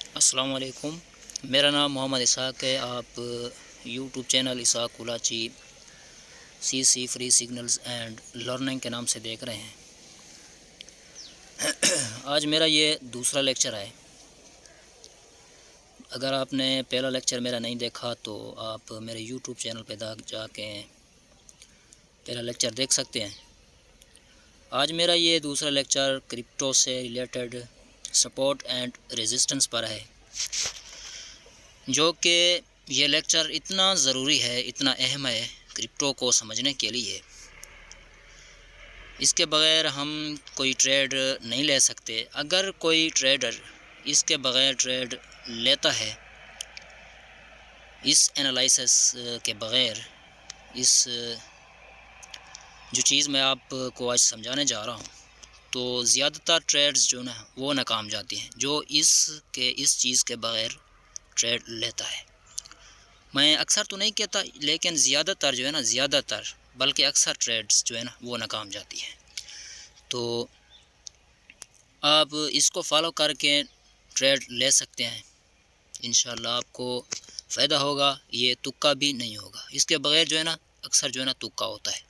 अस्सलाम वालेकुम। मेरा नाम मोहम्मद इसाक है। आप YouTube channel Isaq Kulachi CC free signals and learning के नाम से देख रहे हैं। आज मेरा ये दूसरा लेक्चर है। अगर आपने पहला लेक्चर मेरा नहीं देखा तो आप मेरे यूट्यूब चैनल पे जाके पहला लेक्चर देख सकते हैं। आज मेरा ये दूसरा लेक्चर क्रिप्टो से रिलेटेड सपोर्ट एंड रेजिस्टेंस पर है, जो कि ये लेक्चर इतना ज़रूरी है, इतना अहम है क्रिप्टो को समझने के लिए। इसके बग़ैर हम कोई ट्रेड नहीं ले सकते। अगर कोई ट्रेडर इसके बग़ैर ट्रेड लेता है, इस एनालिसिस के बग़ैर, इस जो चीज़ मैं आपको आज समझाने जा रहा हूँ, तो ज़्यादातर ट्रेड्स जो ना वो नाकाम जाती हैं, जो इस चीज़ के बग़ैर ट्रेड लेता है। मैं अक्सर तो नहीं कहता, लेकिन ज़्यादातर जो है ना, ज़्यादातर बल्कि अक्सर ट्रेड्स जो है ना वो नाकाम जाती हैं। तो आप इसको फॉलो करके ट्रेड ले सकते हैं। इंशाल्लाह आपको फ़ायदा होगा, ये तुक्का भी नहीं होगा। इसके बग़ैर जो है ना अक्सर जो है ना तुक्का होता है।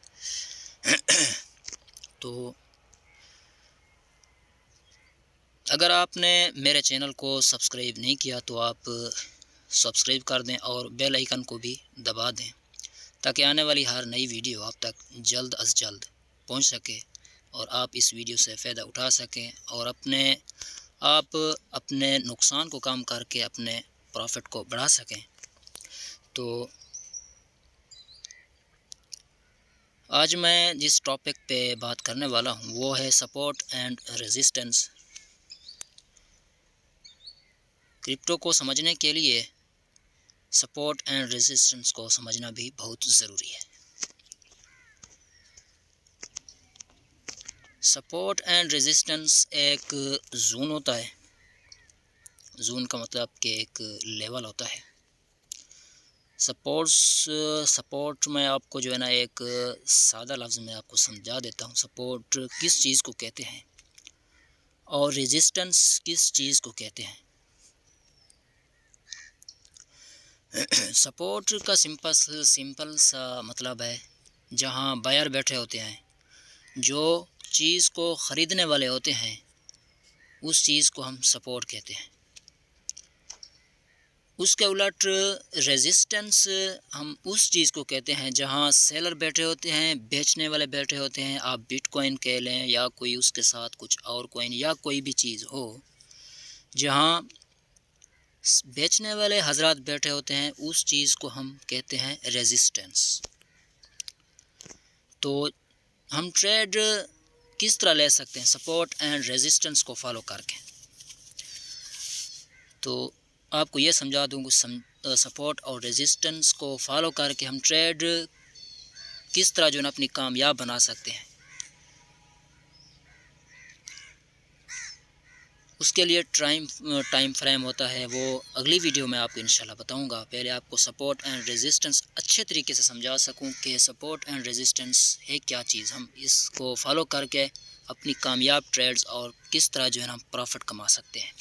तो अगर आपने मेरे चैनल को सब्सक्राइब नहीं किया तो आप सब्सक्राइब कर दें और बेल आइकन को भी दबा दें, ताकि आने वाली हर नई वीडियो आप तक जल्द अज़ जल्द पहुंच सके और आप इस वीडियो से फ़ायदा उठा सकें और आप अपने नुकसान को कम करके अपने प्रॉफिट को बढ़ा सकें। तो आज मैं जिस टॉपिक पे बात करने वाला हूँ वो है सपोर्ट एंड रेजिस्टेंस। क्रिप्टो को समझने के लिए सपोर्ट एंड रेजिस्टेंस को समझना भी बहुत ज़रूरी है। सपोर्ट एंड रेजिस्टेंस एक जोन होता है। जोन का मतलब कि एक लेवल होता है। सपोर्ट में आपको जो है ना एक सादा लफ्ज़ में आपको समझा देता हूँ। सपोर्ट किस चीज़ को कहते हैं और रेजिस्टेंस किस चीज़ को कहते हैं। सपोर्ट का सिंपल सा मतलब है जहाँ बायर बैठे होते हैं, जो चीज़ को ख़रीदने वाले होते हैं, उस चीज़ को हम सपोर्ट कहते हैं। उसके उलट रेजिस्टेंस हम उस चीज़ को कहते हैं जहां सेलर बैठे होते हैं, बेचने वाले बैठे होते हैं। आप बिटकॉइन कह लें या कोई उसके साथ कुछ और कॉइन या कोई भी चीज़ हो, जहां बेचने वाले हजरात बैठे होते हैं, उस चीज़ को हम कहते हैं रेजिस्टेंस। तो हम ट्रेड किस तरह ले सकते हैं सपोर्ट एंड रेजिस्टेंस को फॉलो करके। तो आपको ये समझा दूँगा, सपोर्ट और रेजिस्टेंस को फॉलो करके हम ट्रेड किस तरह जो है अपनी कामयाब बना सकते हैं। उसके लिए टाइम फ्रेम होता है, वो अगली वीडियो में आपको इंशाल्लाह बताऊंगा। पहले आपको सपोर्ट एंड रेजिस्टेंस अच्छे तरीके से समझा सकूं कि सपोर्ट एंड रेजिस्टेंस है क्या चीज़। हम इसको फॉलो करके अपनी कामयाब ट्रेड्स और किस तरह जो है हम प्रॉफिट कमा सकते हैं।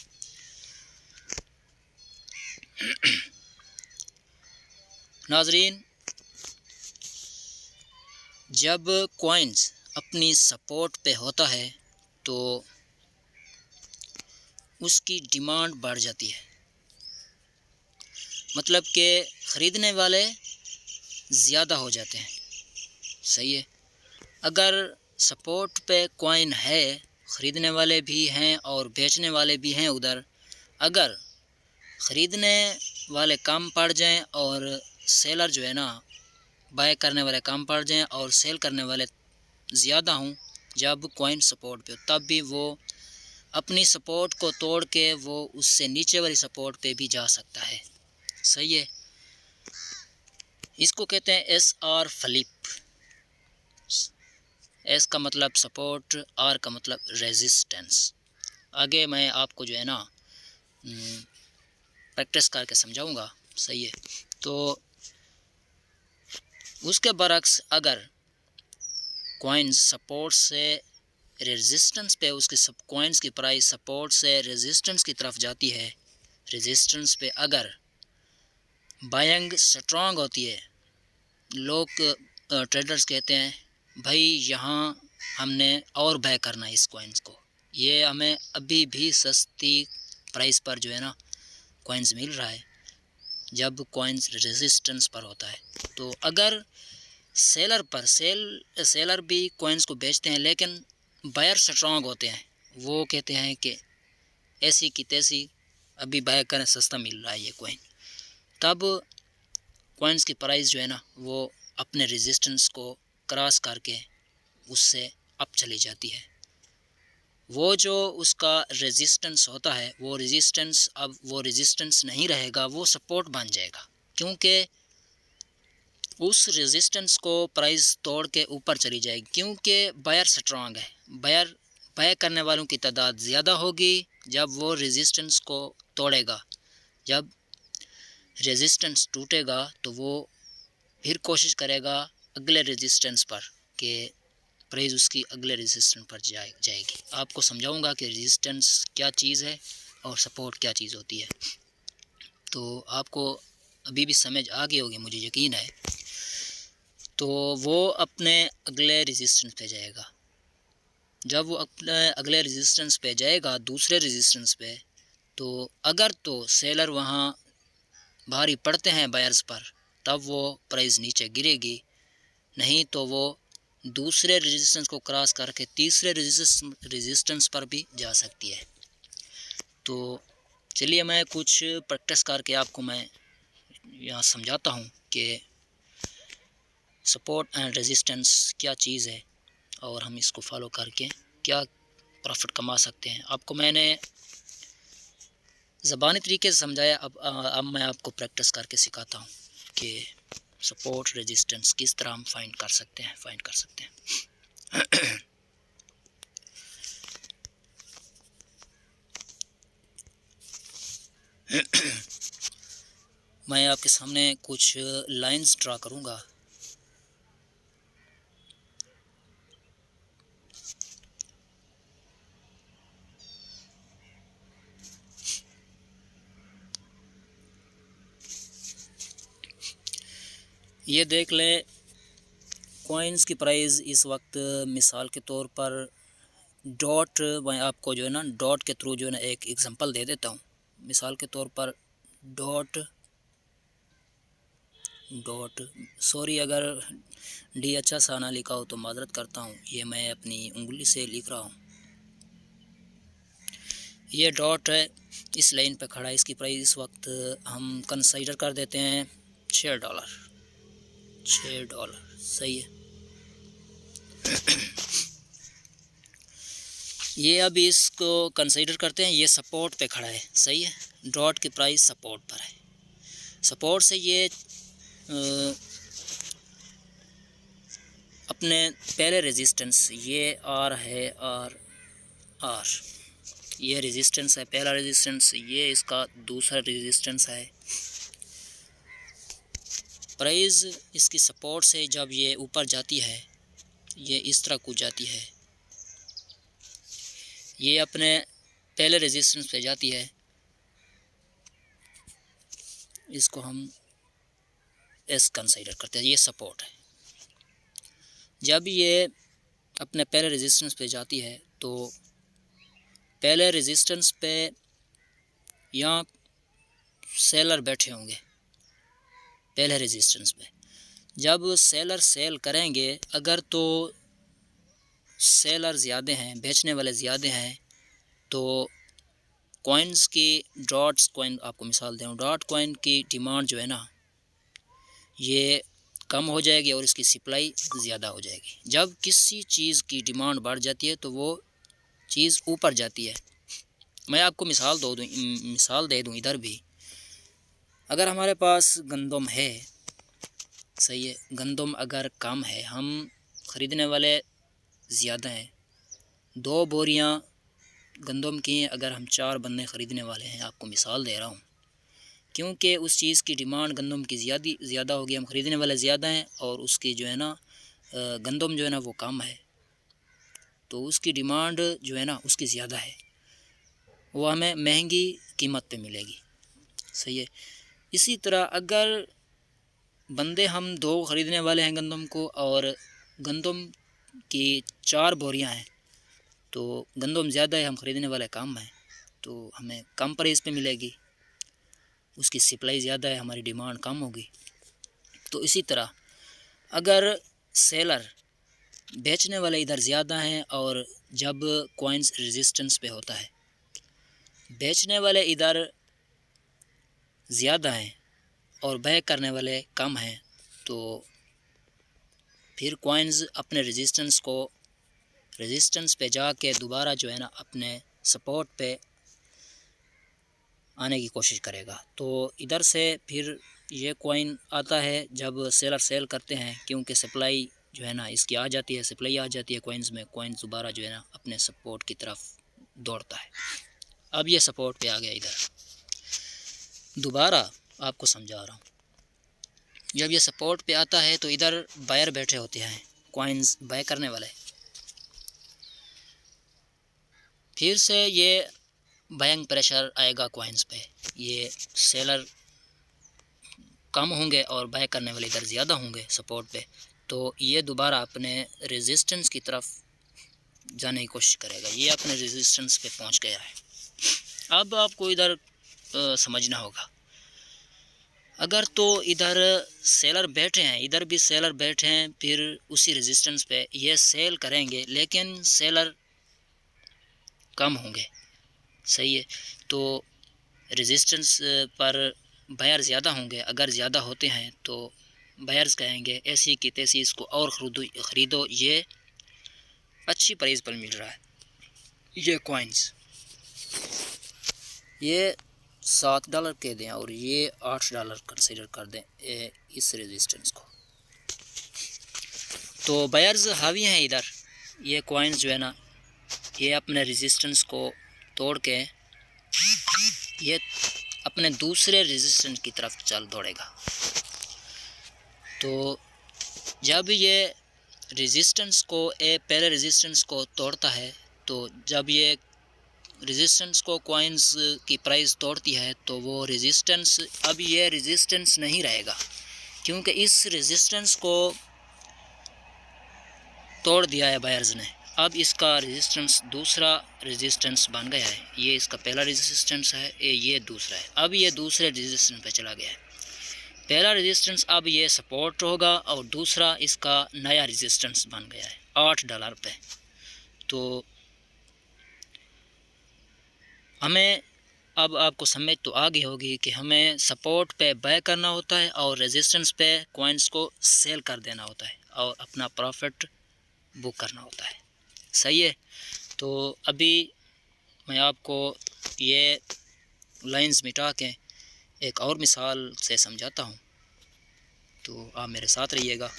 नाजरीन, जब कॉइन्स अपनी सपोर्ट पे होता है तो उसकी डिमांड बढ़ जाती है, मतलब कि ख़रीदने वाले ज़्यादा हो जाते हैं। सही है। अगर सपोर्ट पे कॉइन है, ख़रीदने वाले भी हैं और बेचने वाले भी हैं उधर, अगर ख़रीदने वाले कम पड़ जाएं और सेलर जो है ना बाय करने वाले कम पड़ जाएं और सेल करने वाले ज़्यादा हों, जब कॉइन सपोर्ट पे, तब भी वो अपनी सपोर्ट को तोड़ के वो उससे नीचे वाली सपोर्ट पे भी जा सकता है। सही है। इसको कहते हैं SR फ्लिप। एस का मतलब सपोर्ट, आर का मतलब रेजिस्टेंस। आगे मैं आपको जो है ना प्रैक्टिस करके समझाऊंगा। सही है। तो उसके बरक्स अगर कॉइन्स सपोर्ट से रेजिस्टेंस पे, उसके सब कॉइन्स की प्राइस सपोर्ट से रेजिस्टेंस की तरफ जाती है, रेजिस्टेंस पे अगर बाइंग स्ट्रॉन्ग होती है, लोग ट्रेडर्स कहते हैं भाई यहाँ हमने और बाय करना है इस कॉइन्स को, ये हमें अभी भी सस्ती प्राइस पर जो है ना कॉइन्स मिल रहा है जब कॉइन्स रेजिस्टेंस पर होता है। तो अगर सेलर भी कॉइन्स को बेचते हैं लेकिन बायर स्ट्रॉन्ग होते हैं, वो कहते हैं कि ऐसी की तैसी अभी बाय करें, सस्ता मिल रहा है ये कॉइन, तब कॉइन्स की प्राइस जो है ना वो अपने रेजिस्टेंस को क्रॉस करके उससे अप चली जाती है। वो जो उसका रेजिस्टेंस होता है वो रेजिस्टेंस अब वो रेजिस्टेंस नहीं रहेगा, वो सपोर्ट बन जाएगा, क्योंकि उस रेजिस्टेंस को प्राइस तोड़ के ऊपर चली जाएगी, क्योंकि बायर स्ट्रॉन्ग है। बाय करने वालों की तादाद ज़्यादा होगी जब वो रेजिस्टेंस को तोड़ेगा। जब रेजिस्टेंस टूटेगा तो वो फिर कोशिश करेगा अगले रेजिस्टेंस पर कि प्राइस उसकी अगले रेजिस्टेंस पर जाएगी। आपको समझाऊंगा कि रेजिस्टेंस क्या चीज़ है और सपोर्ट क्या चीज़ होती है, तो आपको अभी भी समझ आ गई होगी, मुझे यकीन है। तो वो अपने अगले रेजिस्टेंस पे जाएगा। जब वो अपने अगले रेजिस्टेंस पे जाएगा, दूसरे रेजिस्टेंस पे, तो अगर तो सेलर वहाँ भारी पड़ते हैं बायर्स पर, तब वो प्राइस नीचे गिरेगी, नहीं तो वो दूसरे रेजिस्टेंस को क्रॉस करके तीसरे रेजिस्टेंस पर भी जा सकती है। तो चलिए मैं कुछ प्रैक्टिस करके आपको मैं यहाँ समझाता हूँ कि सपोर्ट एंड रेजिस्टेंस क्या चीज़ है और हम इसको फॉलो करके क्या प्रॉफिट कमा सकते हैं। आपको मैंने ज़बानी तरीके से समझाया, अब मैं आपको प्रैक्टिस करके सिखाता हूँ कि सपोर्ट रेजिस्टेंस किस तरह हम फाइंड कर सकते हैं। मैं आपके सामने कुछ लाइंस ड्रा करूँगा। ये देख लें, कॉइन्स की प्राइस इस वक्त मिसाल के तौर पर डॉट, मैं आपको जो है ना डॉट के थ्रू जो है ना एक एग्जांपल दे देता हूँ। मिसाल के तौर पर डॉट सॉरी अगर डी अच्छा सा ना लिखा हो तो माजरत करता हूँ, ये मैं अपनी उंगली से लिख रहा हूँ। ये डॉट है, इस लाइन पे खड़ा है, इसकी प्राइस इस वक्त हम कंसीडर कर देते हैं $6। सही है। ये अभी इसको कंसीडर करते हैं, ये सपोर्ट पे खड़ा है, सही है। डॉट की प्राइस सपोर्ट पर है, सपोर्ट से ये अपने पहले रेजिस्टेंस, ये आर है, आर ये रेजिस्टेंस है, पहला रेजिस्टेंस, ये इसका दूसरा रेजिस्टेंस है। प्राइस इसकी सपोर्ट से जब ये ऊपर जाती है, ये इस तरह कूद जाती है, ये अपने पहले रेजिस्टेंस पे जाती है, इसको हम एस कंसीडर करते हैं, ये सपोर्ट है। जब ये अपने पहले रेजिस्टेंस पे जाती है तो पहले रेजिस्टेंस पे यहाँ सेलर बैठे होंगे पहले रेजिस्टेंस पे। जब सेलर सेल करेंगे, अगर तो सेलर ज़्यादा हैं, बेचने वाले ज़्यादा हैं, तो कॉइन्स की डॉट्स कॉइन, आपको मिसाल दूँ, डॉट कॉइन की डिमांड जो है ना ये कम हो जाएगी और इसकी सप्लाई ज़्यादा हो जाएगी। जब किसी चीज़ की डिमांड बढ़ जाती है तो वो चीज़ ऊपर जाती है। मैं आपको मिसाल दे दूँ इधर भी। अगर हमारे पास गंदम है, सही है, गंदम अगर कम है, हम ख़रीदने वाले ज़्यादा हैं, 2 बोरियां गंदम की अगर हम 4 बंदे ख़रीदने वाले हैं, आपको मिसाल दे रहा हूँ, क्योंकि उस चीज़ की डिमांड गंदम की ज़्यादा होगी, हम ख़रीदने वाले ज़्यादा हैं और उसकी जो है ना गंदम जो है ना वो कम है, तो उसकी डिमांड जो है ना उसकी ज़्यादा है, वो हमें महंगी कीमत पे मिलेगी। सही है। इसी तरह अगर बंदे हम 2 ख़रीदने वाले हैं गंदम को और गंदम की 4 बोरियां हैं, तो गंदम ज़्यादा है, हम ख़रीदने वाले कम हैं, तो हमें कम प्राइस पे मिलेगी, उसकी सप्लाई ज़्यादा है, हमारी डिमांड कम होगी। तो इसी तरह अगर सेलर बेचने वाले इधर ज़्यादा हैं और जब कॉइन्स रेजिस्टेंस पे होता है, बेचने वाले इधर ज़्यादा हैं और बै करने वाले कम हैं, तो फिर कॉइन्स अपने रेजिस्टेंस पे जाके दोबारा जो है ना अपने सपोर्ट पे आने की कोशिश करेगा। तो इधर से फिर ये कॉइन आता है जब सेलर सेल करते हैं, क्योंकि सप्लाई जो है ना इसकी आ जाती है, सप्लाई आ जाती है कॉइन्स में, कॉइन्स दोबारा जो है ना अपने सपोर्ट की तरफ दौड़ता है। अब ये सपोर्ट पे आ गया, इधर दोबारा आपको समझा रहा हूँ। जब ये सपोर्ट पे आता है तो इधर बायर बैठे होते हैं, कॉइन्स बाय करने वाले, फिर से ये बाइंग प्रेशर आएगा कॉइन्स पे, ये सेलर कम होंगे और बाय करने वाले इधर ज़्यादा होंगे सपोर्ट पे, तो ये दोबारा अपने रेजिस्टेंस की तरफ जाने की कोशिश करेगा। ये अपने रेजिस्टेंस पे पहुंच गया है। अब आपको इधर समझना होगा, अगर तो इधर सेलर बैठे हैं, इधर भी सेलर बैठे हैं, फिर उसी रेजिस्टेंस पे ये सेल करेंगे, लेकिन सेलर कम होंगे, सही है। तो रेजिस्टेंस पर बायर ज़्यादा होंगे, अगर ज़्यादा होते हैं तो बायर्स कहेंगे ऐसी की तैसी इसको और ख़रीदो, ये अच्छी प्राइस पर मिल रहा है। ये कॉइन्स ये $7 के दें और ये $8 कंसीडर कर दें इस रेजिस्टेंस को, तो बायर्स हावी हैं इधर। ये कॉइन्स जो है ना ये अपने रेजिस्टेंस को तोड़ के ये अपने दूसरे रेजिस्टेंस की तरफ चल दौड़ेगा। तो जब ये रेजिस्टेंस को पहले रेजिस्टेंस को तोड़ता है, तो जब ये रेजिस्टेंस को कॉइन्स की प्राइस तोड़ती है तो वो रेजिस्टेंस, अब ये रेजिस्टेंस नहीं रहेगा, क्योंकि इस रेजिस्टेंस को तोड़ दिया है बायर्स ने। अब इसका रेजिस्टेंस दूसरा रेजिस्टेंस बन गया है, ये इसका पहला रेजिस्टेंस है, ये दूसरा है। अब ये दूसरे रेजिस्टेंस पे चला गया है। पहला रेजिस्टेंस अब ये सपोर्ट होगा और दूसरा इसका नया रेजिस्टेंस बन गया है $8 पे। तो हमें अब आपको समझ तो आ गई होगी कि हमें सपोर्ट पे बाय करना होता है और रेजिस्टेंस पे कॉइन्स को सेल कर देना होता है और अपना प्रॉफिट बुक करना होता है, सही है। तो अभी मैं आपको ये लाइंस मिटा के एक और मिसाल से समझाता हूँ, तो आप मेरे साथ रहिएगा।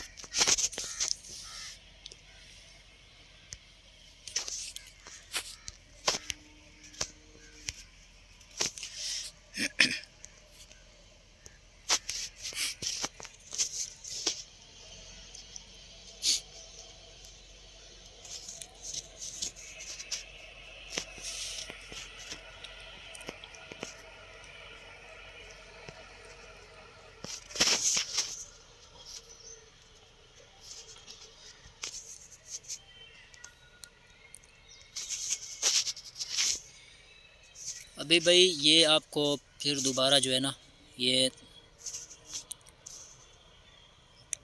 अभी भाई ये आपको फिर दोबारा जो है ना ये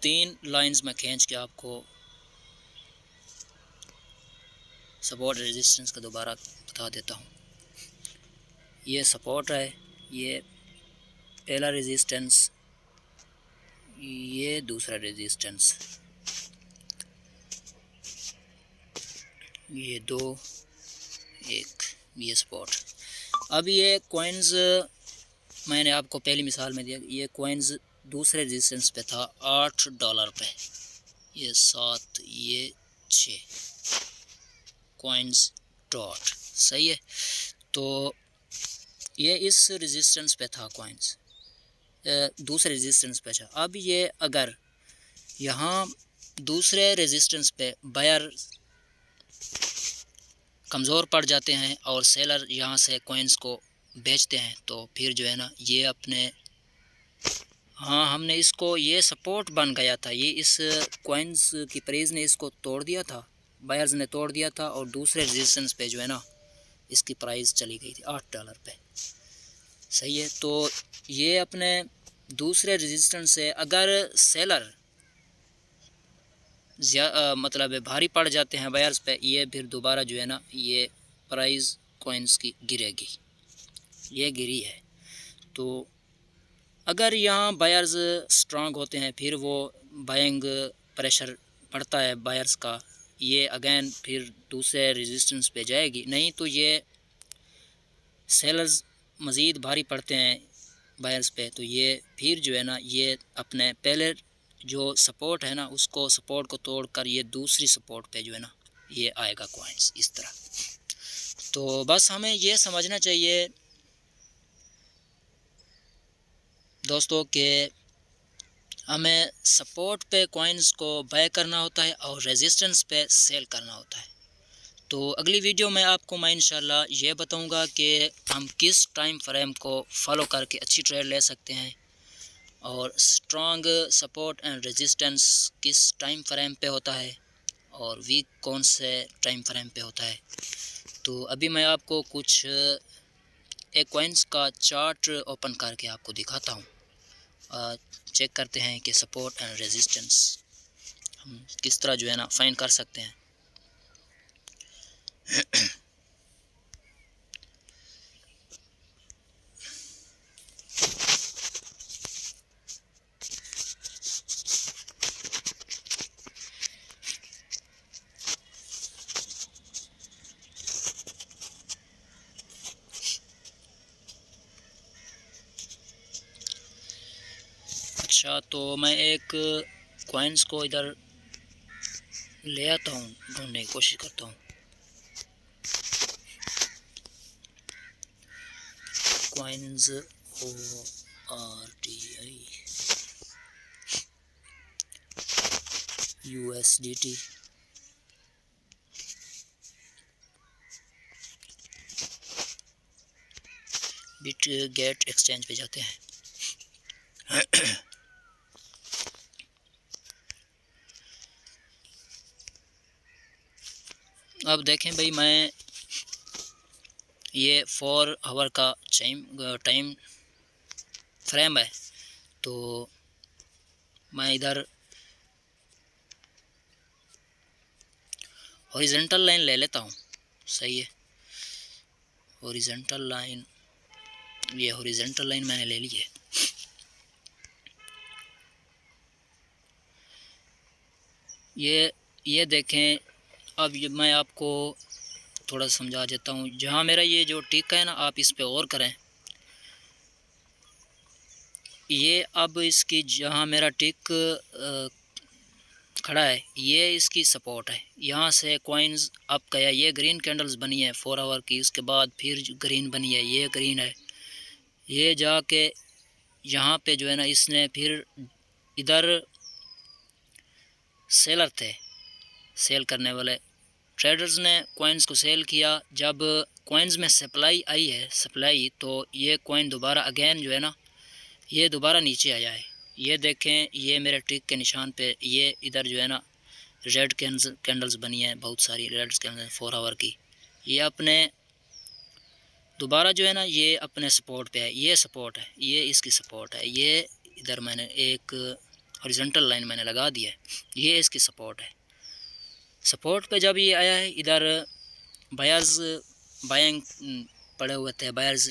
3 लाइंस में खींच के आपको सपोर्ट रेजिस्टेंस का दोबारा बता देता हूँ। ये सपोर्ट है, ये पहला रेजिस्टेंस, ये दूसरा रेजिस्टेंस, ये 2, 1, ये सपोर्ट। अब ये कॉइन्स मैंने आपको पहली मिसाल में दिया, ये कॉइन्स दूसरे रेजिस्टेंस पे था $8 पे, ये 7, ये 6 कॉइन्स डॉट, सही है। तो ये इस रेजिस्टेंस पे था कॉइन्स, दूसरे रेजिस्टेंस पे था। अब ये अगर यहाँ दूसरे रेजिस्टेंस पे बायर कमज़ोर पड़ जाते हैं और सेलर यहाँ से कॉइन्स को बेचते हैं तो फिर जो है ना ये अपने, हाँ हमने इसको, ये सपोर्ट बन गया था, ये इस कॉइन्स की प्राइस ने इसको तोड़ दिया था, बायर्स ने तोड़ दिया था और दूसरे रेजिस्टेंस पे जो है ना इसकी प्राइस चली गई थी $8 पे। सही है, तो ये अपने दूसरे रेजिस्टेंस से अगर सेलर मतलब भारी पड़ जाते हैं बायर्स पे, ये फिर दोबारा जो है ना ये प्राइस कॉइन्स की गिरेगी, ये गिरी है। तो अगर यहाँ बायर्स स्ट्रांग होते हैं फिर वो बाइंग प्रेशर बढ़ता है बायर्स का, ये अगेन फिर दूसरे रेजिस्टेंस पे जाएगी, नहीं तो ये सेलर्स मज़ीद भारी पड़ते हैं बायर्स पे, तो ये फिर जो है ना ये अपने पहले जो सपोर्ट है ना उसको, सपोर्ट को तोड़कर ये दूसरी सपोर्ट पे जो है ना ये आएगा कॉइन्स इस तरह। तो बस हमें ये समझना चाहिए दोस्तों कि हमें सपोर्ट पे कॉइन्स को बाय करना होता है और रेजिस्टेंस पे सेल करना होता है। तो अगली वीडियो में आपको मैं इंशाल्लाह ये बताऊंगा कि हम किस टाइम फ्रेम को फॉलो करके अच्छी ट्रेड ले सकते हैं और स्ट्रॉन्ग सपोर्ट एंड रेजिस्टेंस किस टाइम फ्रेम पे होता है और वीक कौन से टाइम फ्रेम पे होता है। तो अभी मैं आपको कुछ एक कॉइन्स का चार्ट ओपन करके आपको दिखाता हूँ, चेक करते हैं कि सपोर्ट एंड रेजिस्टेंस हम किस तरह जो है ना फाइंड कर सकते हैं। अच्छा, तो मैं एक कॉइन्स को इधर ले आता हूँ, ढूंढने की कोशिश करता हूँ। Coins ORTI USDT Bitget exchange पे जाते हैं। अब देखें भाई, मैं ये 4 आवर का टाइम फ्रेम है, तो मैं इधर हॉरिजॉन्टल लाइन ले लेता हूँ। सही है, हॉरिजॉन्टल लाइन, ये हॉरिजॉन्टल लाइन मैंने ले ली है। ये देखें, अब ये मैं आपको थोड़ा समझा देता हूँ। जहाँ मेरा ये जो टिक है ना, आप इस पे और करें, ये अब इसकी जहाँ मेरा टिक खड़ा है ये इसकी सपोर्ट है। यहाँ से कॉइन्स अप गया, ये ग्रीन कैंडल्स बनी है 4 आवर की, उसके बाद फिर ग्रीन बनी है, ये ग्रीन है, ये जाके यहाँ पे जो है ना इसने फिर इधर सेलर थे, सेल करने वाले ट्रेडर्स ने कॉइन्स को सेल किया। जब कॉइन्स में सप्लाई आई है, सप्लाई, तो ये कॉइन दोबारा अगेन जो है ना ये दोबारा नीचे आया है। ये देखें, ये मेरे टिक के निशान पे ये इधर जो है ना रेड कैंडल्स बनी है, बहुत सारी रेड कैंडल्स 4 आवर की, ये अपने दोबारा जो है ना ये अपने सपोर्ट पे है, ये सपोर्ट है, ये इसकी सपोर्ट है। ये इधर मैंने एक हॉरिजॉन्टल लाइन मैंने लगा दी है, ये इसकी सपोर्ट है। सपोर्ट पे जब ये आया है, इधर बायर्स बाइंग पड़े हुए थे, बायर्स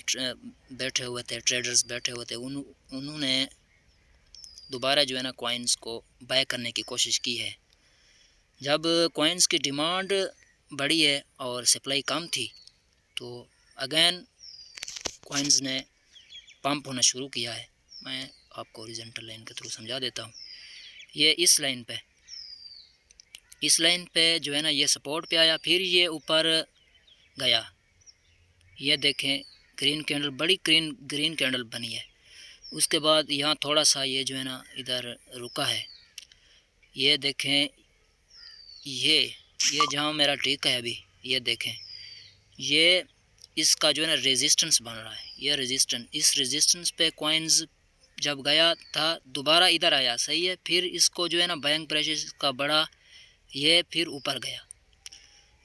बैठे हुए थे, ट्रेडर्स बैठे हुए थे, उन्होंने दोबारा जो है ना कॉइन्स को बाय करने की कोशिश की है। जब कॉइन्स की डिमांड बढ़ी है और सप्लाई कम थी, तो अगेन कॉइन्स ने पंप होना शुरू किया है। मैं आपको हॉरिजॉन्टल लाइन के थ्रू समझा देता हूँ। ये इस लाइन पे जो है ना ये सपोर्ट पे आया, फिर ये ऊपर गया। ये देखें, ग्रीन कैंडल, बड़ी ग्रीन कैंडल बनी है। उसके बाद यहाँ थोड़ा सा ये जो है ना इधर रुका है। ये देखें, ये जहाँ मेरा टिक है अभी, ये देखें, ये इसका जो है ना रेजिस्टेंस बन रहा है, ये रेजिस्टेंस, इस रेजिस्टेंस पे कॉइन्स जब गया था दोबारा इधर आया, सही है। फिर इसको जो है ना बाइंग प्रेशर का बढ़ा, ये फिर ऊपर गया,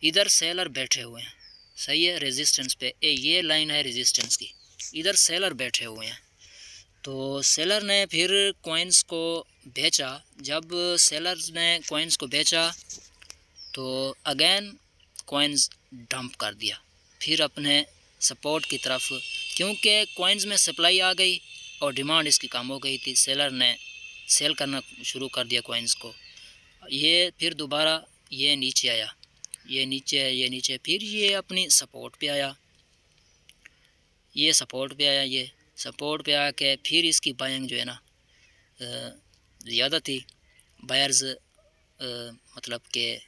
इधर सेलर बैठे हुए हैं, सही है, रेजिस्टेंस पे। ये लाइन है रेजिस्टेंस की, इधर सेलर बैठे हुए हैं। तो सेलर ने फिर कॉइन्स को बेचा। जब सेलर ने कॉइन्स को बेचा तो अगेन कॉइन्स डंप कर दिया फिर अपने सपोर्ट की तरफ, क्योंकि कॉइन्स में सप्लाई आ गई और डिमांड इसकी कम हो गई थी। सेलर ने सेल करना शुरू कर दिया कॉइन्स को। ये फिर दोबारा ये नीचे आया, ये नीचे है, ये नीचे, फिर ये अपनी सपोर्ट पे आया, ये सपोर्ट पे आया, ये सपोर्ट पे आके फिर इसकी बाइंग जो है ना ज़्यादा थी। बायर्स मतलब कि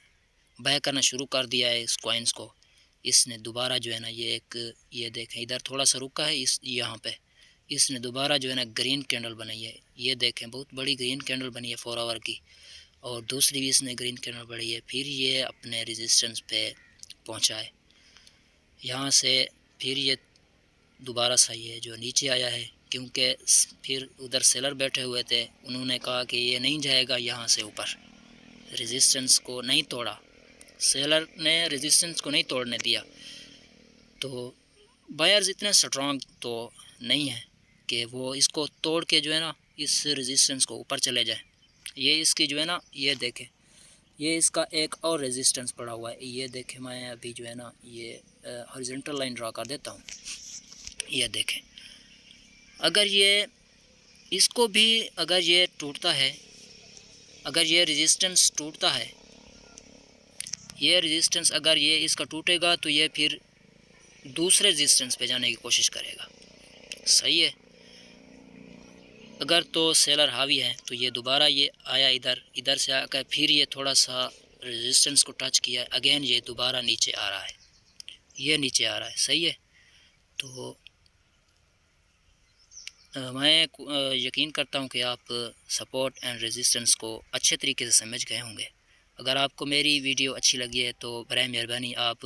बाय करना शुरू कर दिया है इस कॉइन्स को। इसने दोबारा जो है ना ये देखें इधर थोड़ा सा रुका है, इस यहाँ पे इसने दोबारा जो है ना ग्रीन कैंडल बनाई है। ये देखें बहुत बड़ी ग्रीन कैंडल बनी है 4 आवर की, और दूसरी भी इसने ग्रीन कैंडल बढ़ी है। फिर ये अपने रेजिस्टेंस पे पहुंचा है, यहाँ से फिर ये दोबारा सही है जो नीचे आया है, क्योंकि फिर उधर सेलर बैठे हुए थे, उन्होंने कहा कि ये नहीं जाएगा यहाँ से ऊपर, रेजिस्टेंस को नहीं तोड़ा, सेलर ने रेजिस्टेंस को नहीं तोड़ने दिया। तो बायर्स इतने स्ट्रॉन्ग तो नहीं है कि वो इसको तोड़ के जो है ना इस रेजिस्टेंस को ऊपर चले जाए। ये इसकी जो है ना ये देखें, ये इसका एक और रेजिस्टेंस पड़ा हुआ है, ये देखें। मैं अभी जो है ना ये हॉरिजॉन्टल लाइन ड्रा कर देता हूँ, ये देखें। अगर ये इसको भी अगर ये टूटता है, अगर ये रेजिस्टेंस टूटता है, ये रेजिस्टेंस अगर ये इसका टूटेगा तो ये फिर दूसरे रेजिस्टेंस पे जाने की कोशिश करेगा, सही है। अगर तो सेलर हावी है तो ये दोबारा ये आया इधर से आकर फिर ये थोड़ा सा रेजिस्टेंस को टच किया, अगेन ये दोबारा नीचे आ रहा है, ये नीचे आ रहा है, सही है। तो मैं यकीन करता हूँ कि आप सपोर्ट एंड रेजिस्टेंस को अच्छे तरीके से समझ गए होंगे। अगर आपको मेरी वीडियो अच्छी लगी है तो बराए मेहरबानी आप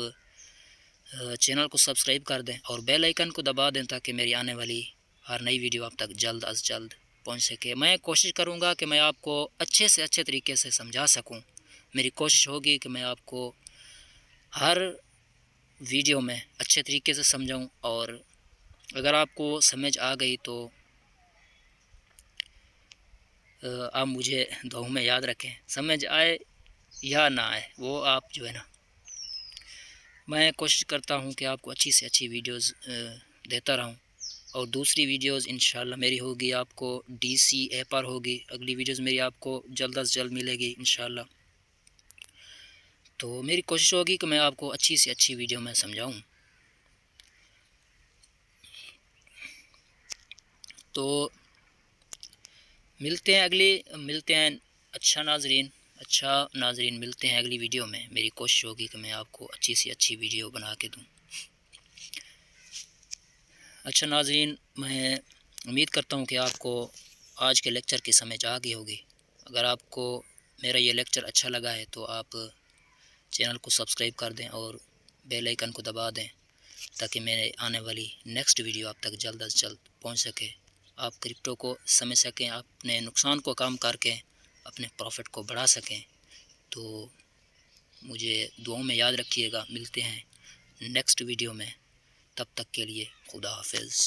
चैनल को सब्सक्राइब कर दें और बेल आइकन को दबा दें, ताकि मेरी आने वाली हर नई वीडियो आप तक जल्द अज जल्द पहुंच सके। मैं कोशिश करूंगा कि मैं आपको अच्छे से अच्छे तरीके से समझा सकूं। मेरी कोशिश होगी कि मैं आपको हर वीडियो में अच्छे तरीके से समझाऊं, और अगर आपको समझ आ गई तो आप मुझे दुआओं में याद रखें। समझ आए या ना आए वो आप जो है ना, मैं कोशिश करता हूं कि आपको अच्छी से अच्छी वीडियोस देता रहूं। और दूसरी वीडियोस इंशाल्लाह मेरी होगी आपको DCA पर होगी। अगली वीडियोस मेरी आपको जल्द अज जल्द मिलेगी इंशाल्लाह। तो मेरी कोशिश होगी कि मैं आपको अच्छी से अच्छी वीडियो में समझाऊं। तो मिलते हैं अच्छा नाजरीन मिलते हैं अगली वीडियो में। मेरी कोशिश होगी कि मैं आपको अच्छी से अच्छी वीडियो बना के दूँ। अच्छा नाजरीन, मैं उम्मीद करता हूँ कि आपको आज के लेक्चर की समझ आ गई होगी। अगर आपको मेरा ये लेक्चर अच्छा लगा है तो आप चैनल को सब्सक्राइब कर दें और बेल आइकन को दबा दें, ताकि मेरे आने वाली नेक्स्ट वीडियो आप तक जल्द अज जल्द पहुँच सके। आप क्रिप्टो को समझ सकें, अपने नुकसान को कम करके अपने प्रॉफिट को बढ़ा सकें। तो मुझे दुआओं में याद रखिएगा। मिलते हैं नेक्स्ट वीडियो में, तब तक के लिए खुदा हाफिज़।